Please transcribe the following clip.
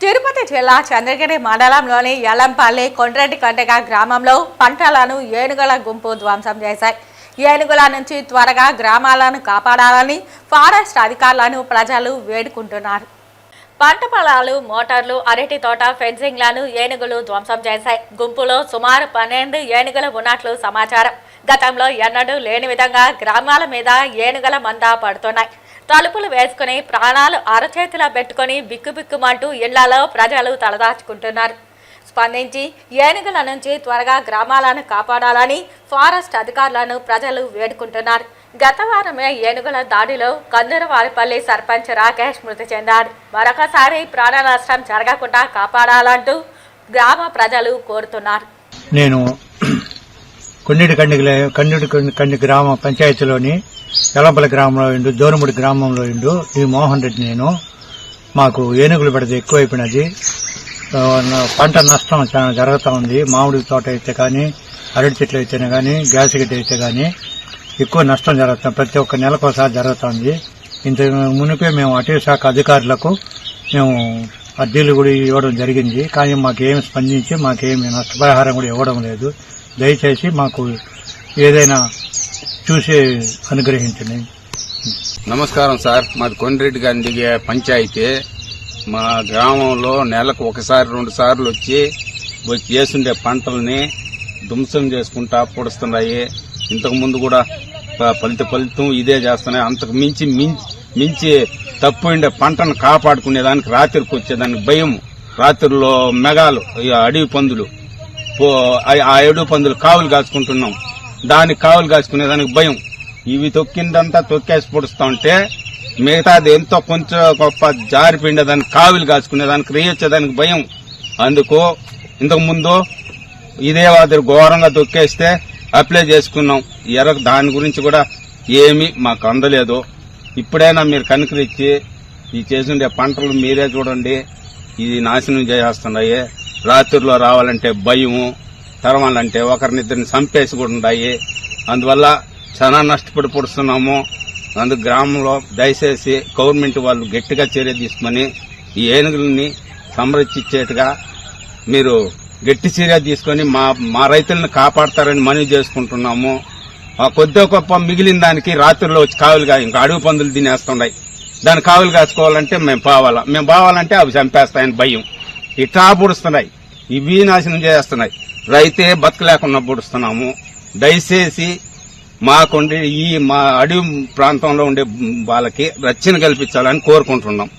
తిరుపతి జిల్లా చంద్రగిరి మండలంలోని యలంపల్లి కొండ్రెడ్డి కంటెగ గ్రామంలో పంటలను ఏనుగుల గుంపు ధ్వంసం చేశాయి. ఏనుగుల నుంచి త్వరగా గ్రామాలను కాపాడాలని ఫారెస్ట్ అధికారులను ప్రజలు వేడుకుంటున్నారు. పంట పొలాలు, మోటార్లు, అరటి తోట, ఫెన్సింగ్లను ఏనుగులు ధ్వంసం చేశాయి. గుంపులో సుమారు 12 ఏనుగులు ఉన్నట్లు సమాచారం. గతంలో ఎన్నడూ లేని విధంగా గ్రామాల మీద ఏనుగుల మంద పడుతున్నాయి. తలుపులు వేసుకుని ప్రాణాలు అరచేతిలో పెట్టుకుని బిక్కుబిక్కుమంటూ ఇళ్లలో ప్రజలు తలదాచుకుంటున్నారు. స్పందించి ఏనుగుల నుంచి త్వరగా గ్రామాలను కాపాడాలని ఫారెస్ట్ అధికారులను ప్రజలు వేడుకుంటున్నారు. గత వారమే ఏనుగుల దాడిలో కందరవారిపల్లి సర్పంచ్ రాకేష్ మృతి చెందాడు. మరొకసారి ప్రాణ నష్టం జరగకుండా కాపాడాలంటూ గ్రామ ప్రజలు కోరుతున్నారు. నేను కొండ్రెడ్డి గ్రామ పంచాయతీలోని యలంపల్లి గ్రామంలో ఉండు, జోరుముడి గ్రామంలో ఉండు ఈ మోహన్ రెడ్డి. నేను మాకు ఏనుగులు పెడితే ఎక్కువైపోయినది. పంట నష్టం చాలా జరుగుతూ ఉంది. మామిడి తోట అయితే కానీ, అరటి చెట్లు అయితేనే కానీ, గ్యాస్ గడ్డి అయితే కానీ ఎక్కువ నష్టం జరుగుతుంది. ప్రతి ఒక్క నెలకోసారి జరుగుతుంది. ఇంత మునిపే మేము అటవీ శాఖ అధికారులకు మేము అద్దెలు కూడా ఇవ్వడం జరిగింది. కానీ మాకేమి స్పందించి మాకేమి నష్టపరిహారం కూడా ఇవ్వడం లేదు. దయచేసి మాకు ఏదైనా చూసి అనుగ్రహించండి. నమస్కారం సార్. మాది కొండ్రెడ్డి గారి పంచాయతీ. మా గ్రామంలో నెలకు ఒకసారి 2 సార్లు వచ్చి చేస్తుండే పంటల్ని ధ్వంసం చేసుకుంటా పొడుస్తున్నాయి. ఇంతకు ముందు కూడా ఫలితం ఇదే చేస్తున్నాయి. అంతకు మించి తప్పు పంటను కాపాడుకునేదానికి రాత్రికి వచ్చేదానికి భయం. రాత్రిలో మెగాలు, అడవి పందులు, ఆ అడవి పందులు కావులు కాచుకుంటున్నాం. దానికి కావులు కాచుకునేదానికి భయం. ఇవి తొక్కిందంతా తొక్కేసి పొడుస్తా ఉంటే మిగతాది ఎంతో కొంచెం గొప్ప జారిపిండేదానికి కావులు కాచుకునేదానికి రేయొచ్చేదానికి భయం. అందుకు ఇంతకు ముందు ఇదే వారి ఘోరంగా తొక్కేస్తే అప్లై చేసుకున్నాం. దాని గురించి కూడా ఏమీ మాకు అందలేదు. ఇప్పుడైనా మీరు కనుకరించి ఈ చేసిండే పంటలు మీరే చూడండి. ఇది నాశనం చేస్తున్నాయి. రాత్రిలో రావాలంటే భయము, తరవాలంటే ఒకరినిద్దరిని చంపేసి కూడా ఉన్నాయి. అందువల్ల చాలా నష్టపడి పడుతున్నాము. అందుకు గ్రామంలో దయచేసి గవర్నమెంట్ వాళ్ళు గట్టిగా చర్య తీసుకుని ఈ ఏనుగులని సంరక్షించేట్టుగా మీరు గట్టి చర్య తీసుకుని మా రైతులను కాపాడతారని మనవి చేసుకుంటున్నాము. కొద్ది గొప్ప మిగిలిన దానికి రాత్రిలో వచ్చి కావులుగా ఇంకా అడవి పందులు తినేస్తున్నాయి. దాన్ని కావులు కాచుకోవాలంటే మేము పోవాలంటే అవి చంపేస్తాయని భయం. ఇట్లా పొడుస్తున్నాయి. ఇవి నాశనం చేస్తున్నాయి. రైతే బతకలేకుండా పొడుస్తున్నాము. దయచేసి మా అడవి ప్రాంతంలో ఉండే వాళ్ళకి రక్షణ కల్పించాలని కోరుకుంటున్నాం.